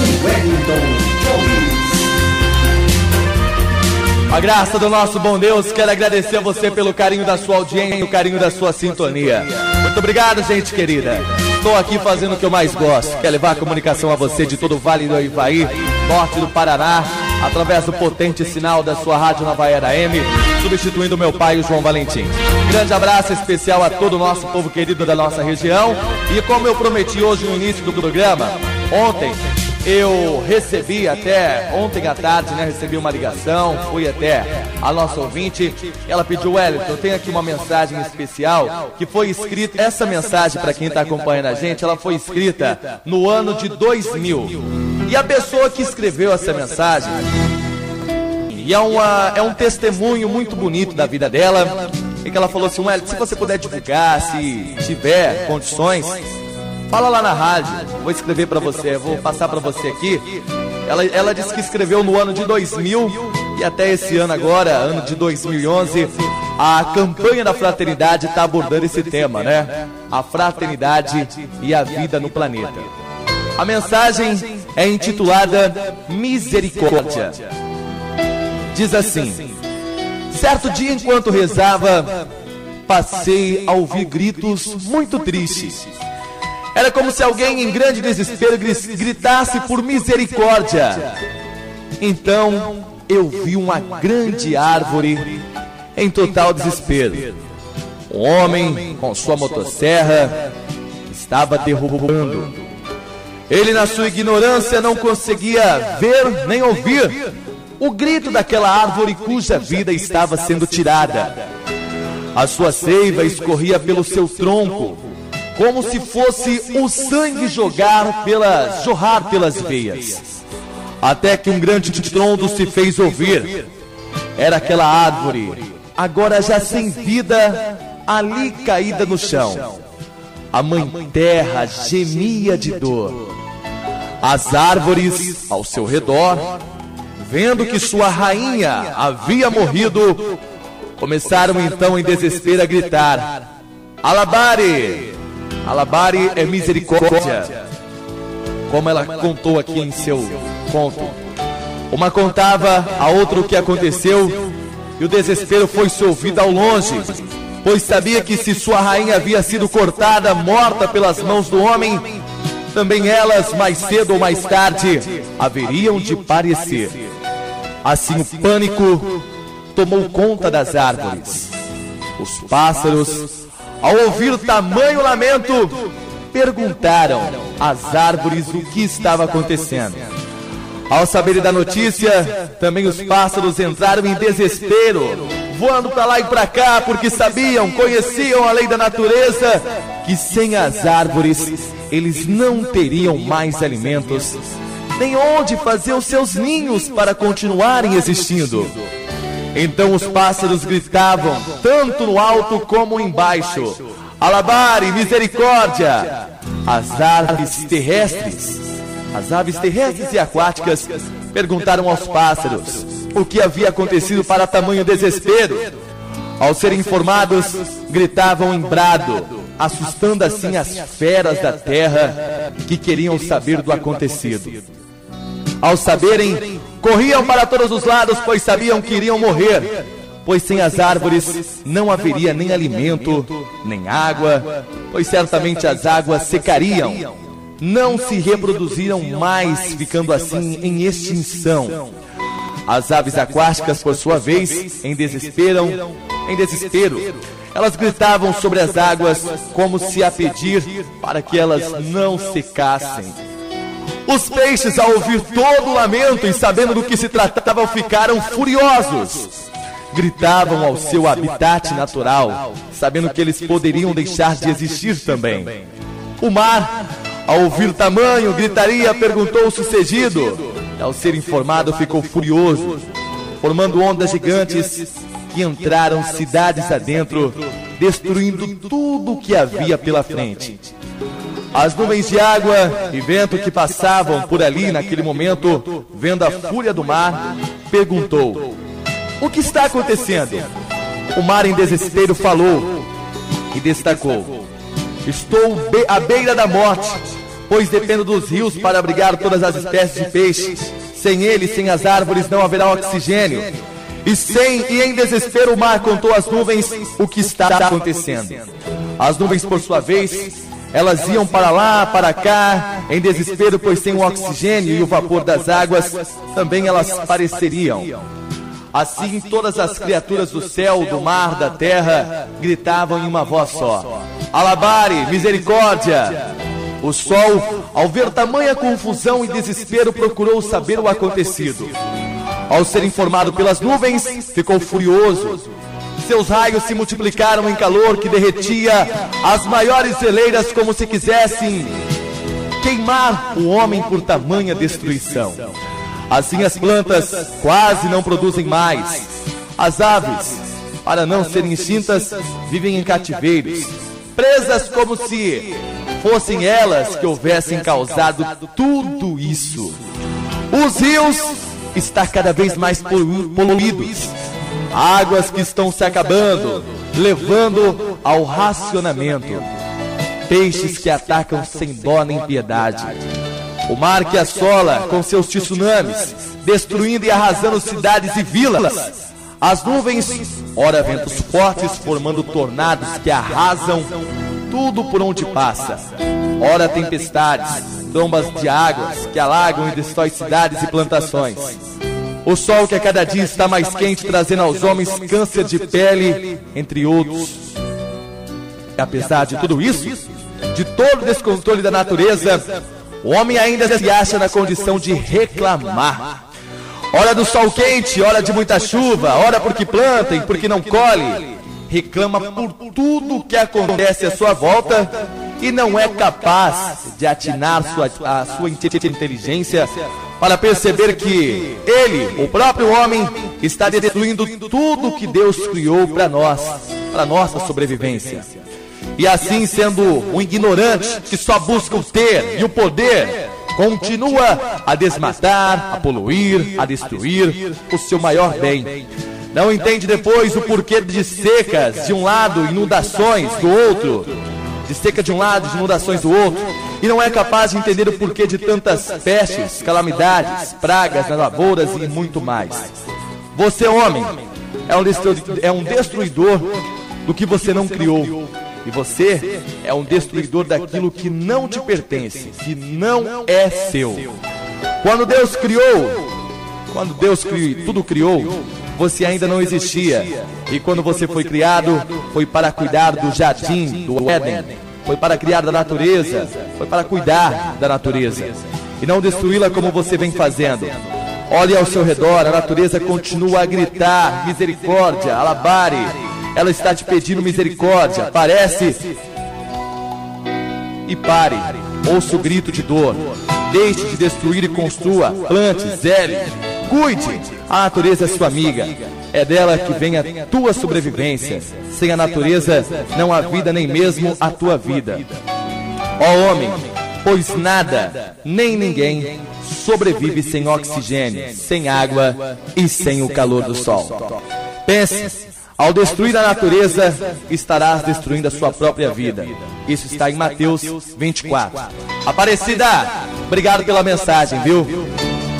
Wellington Gomes. A graça do nosso bom Deus, quero agradecer a você pelo carinho da sua audiência e o carinho da sua sintonia. Muito obrigado, gente querida. Estou aqui fazendo o que eu mais gosto, que é levar a comunicação a você de todo o Vale do Ivaí, norte do Paraná, através do potente sinal da sua rádio Nova Era M, substituindo meu pai, o João Valentim. Grande abraço especial a todo o nosso povo querido da nossa região. E como eu prometi hoje no início do programa, ontem eu recebi até ontem à tarde, recebi uma ligação, fui até a nossa ouvinte, ela pediu: Wellington, eu tenho aqui uma mensagem especial que foi escrita, essa mensagem para quem está acompanhando a gente, ela foi escrita no ano de 2000. E a pessoa que escreveu essa mensagem, e é um testemunho muito bonito da vida dela, e que ela falou assim: Wellington, se você puder divulgar, se tiver condições, fala lá na rádio, vou escrever para você, vou passar para você aqui. Ela disse que escreveu no ano de 2000 e até esse ano agora, ano de 2011, a campanha da fraternidade está abordando esse tema, A fraternidade e a vida no planeta. A mensagem é intitulada Misericórdia. Diz assim: certo dia, enquanto rezava, passei a ouvir gritos muito tristes. Era como se alguém em grande desespero gritasse por misericórdia. Então eu vi uma grande árvore em total desespero. Um homem com sua motosserra estava derrubando. Ele, na sua ignorância, não conseguia ver nem ouvir o grito daquela árvore cuja vida estava sendo tirada. A sua seiva escorria pelo seu tronco, como se fosse o sangue jorrar pelas veias. Até que um grande estrondo se fez ouvir. Era aquela árvore, agora já sem vida, ali caída no chão. A mãe terra gemia de dor. As árvores ao seu redor, vendo que sua rainha havia morrido, começaram então em desespero a gritar: Alabare! Alabare é misericórdia. Como ela contou aqui em seu conto. Uma contava a outra o que aconteceu, e o desespero foi-se ouvido ao longe, pois sabia que se sua rainha havia sido cortada, morta pelas mãos do homem, também elas, mais cedo ou mais tarde, haveriam de parecer. Assim o pânico tomou conta das árvores. Os pássaros, ao ouvir tamanho lamento, perguntaram às árvores o que estava acontecendo. Ao saberem da notícia, também os pássaros entraram em desespero, voando para lá e para cá, porque sabiam, conheciam a lei da natureza, que sem as árvores eles não teriam mais alimentos, nem onde fazer os seus ninhos para continuarem existindo. Então os pássaros gritavam, tanto no alto como embaixo: Alabare, misericórdia! As aves terrestres e aquáticas perguntaram aos pássaros o que havia acontecido para tamanho desespero. Ao serem informados, gritavam em brado, assustando assim as feras da terra que queriam saber do acontecido. Ao saberem, corriam para todos os lados, pois sabiam que iriam morrer, pois sem as árvores não haveria nem alimento, nem água, pois certamente as águas secariam, não se reproduziram mais, ficando assim em extinção. As aves aquáticas, por sua vez, em desespero, elas gritavam sobre as águas como se a pedir para que elas não secassem. Os peixes, ao ouvir todo o lamento e sabendo do que se tratava, ficaram furiosos. Gritavam ao seu habitat natural, sabendo que eles poderiam deixar de existir também. O mar, ao ouvir tamanho gritaria, perguntou o sucedido. Ao ser informado, ficou furioso, formando ondas gigantes que entraram cidades adentro, destruindo tudo o que havia pela frente. As nuvens de água e vento que passavam por ali naquele momento, vendo a fúria do mar, perguntou: o que está acontecendo? O mar em desespero falou e destacou: estou à beira da morte, pois dependo dos rios para abrigar todas as espécies de peixes. Sem ele, sem as árvores, não haverá oxigênio. E em desespero o mar contou às nuvens o que está acontecendo. As nuvens, por sua vez, elas iam para lá, para cá, em desespero, pois sem o oxigênio e o vapor das águas, também elas pareceriam. Assim todas as criaturas do céu, do mar, da terra, gritavam em uma voz só: Alabare, misericórdia! O sol, ao ver tamanha confusão e desespero, procurou saber o acontecido. Ao ser informado pelas nuvens, ficou furioso. Seus raios se multiplicaram em calor que derretia as maiores geleiras, como se quisessem queimar o homem por tamanha destruição. Assim as plantas quase não produzem mais. As aves, para não serem extintas, vivem em cativeiros, presas como se fossem elas que houvessem causado tudo isso. Os rios estão cada vez mais poluídos. Águas que estão se acabando, levando ao racionamento. Peixes que atacam sem dó nem piedade. O mar que assola com seus tsunamis, destruindo e arrasando cidades e vilas. As nuvens, ora ventos fortes, formando tornados que arrasam tudo por onde passa. Ora tempestades, trombas de águas que alagam e destroem cidades e plantações. O sol que a cada dia está mais quente, trazendo aos homens câncer de pele, entre outros. E apesar de tudo isso, de todo o descontrole da natureza, o homem ainda se acha na condição de reclamar. Ora do sol quente, ora de muita chuva, ora porque planta e porque não colhe. Reclama por tudo que acontece à sua volta e não é capaz de atinar a sua inteligência para perceber que ele, o próprio homem, está destruindo tudo que Deus criou para nós, para nossa sobrevivência. E assim, sendo um ignorante que só busca o ter e o poder, continua a desmatar, a poluir, a destruir o seu maior bem. Não entende depois o porquê de secas de um lado, inundações do outro, de seca de um lado, de inundações do outro, e não é capaz de entender o porquê de tantas pestes, calamidades, pragas nas lavouras e muito mais. Você, homem, é um destruidor do que você não criou. E você é um destruidor daquilo que não te pertence, que não é seu. Quando Deus tudo criou, você ainda não existia. E quando você foi criado, foi para cuidar do jardim, do Éden. Foi para criar da natureza, foi para cuidar da natureza. E não destruí-la como você vem fazendo. Olhe ao seu redor, a natureza continua a gritar: misericórdia, alabare. Ela está te pedindo misericórdia. Parece e pare. Ouça o grito de dor. Deixe de destruir e construa. Plante, zele, cuide. A natureza é sua amiga. É dela que vem a tua sobrevivência. Sem a natureza não há vida, nem mesmo a tua vida. Ó homem, pois nada, nem ninguém sobrevive sem oxigênio, sem água e sem o calor do sol. Pense: ao destruir a natureza, estarás destruindo a sua própria vida. Isso está em Mateus 24. Aparecida, obrigado pela mensagem, viu?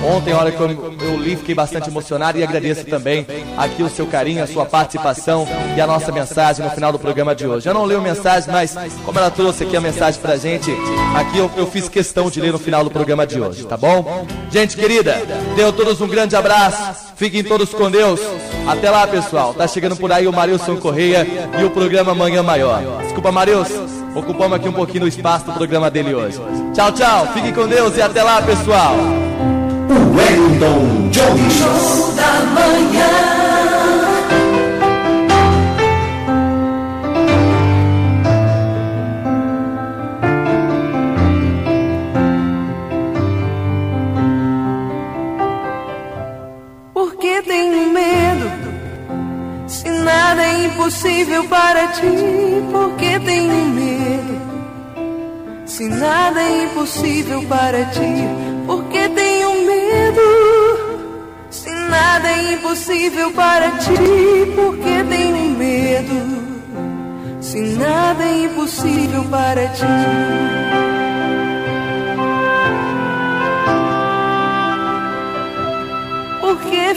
Ontem, a hora que eu li, fiquei bastante emocionado e agradeço também aqui o seu carinho, a sua participação e a nossa mensagem no final do programa de hoje. Eu não leio mensagem, mas como ela trouxe aqui a mensagem pra gente, aqui eu fiz questão de ler no final do programa de hoje, tá bom? Gente querida, tenham todos um grande abraço, fiquem todos com Deus. Até lá, pessoal. Tá chegando por aí o Marilson Correia e o programa Manhã Maior. Desculpa, Marilson, ocupamos aqui um pouquinho do espaço do programa dele hoje. Tchau, tchau, fiquem com Deus e até lá, pessoal. Wellington Jones. Show da manhã. Por que tenho medo? Se nada é impossível para ti, por que tenho medo? Se nada é impossível para ti, por que tenho medo? Se nada é impossível para ti, por que tenho medo? Se nada é impossível para ti.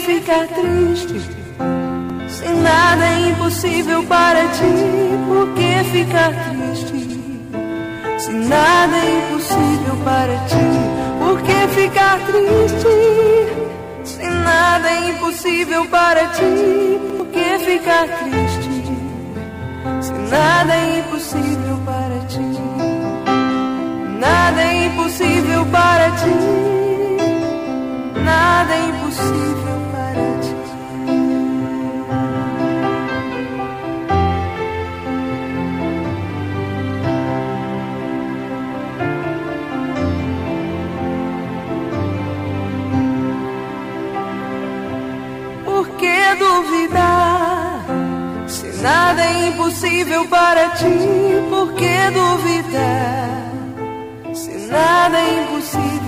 ficar triste? Se nada é impossível para ti, por que ficar triste? Se nada é impossível para ti, por que ficar triste? Se nada é impossível para ti, por que ficar triste? Se nada é impossível para ti, nada é impossível para ti, nada é impossível para ti. Por que duvidar? Se nada é impossível para ti, por que duvidar? Se nada é impossível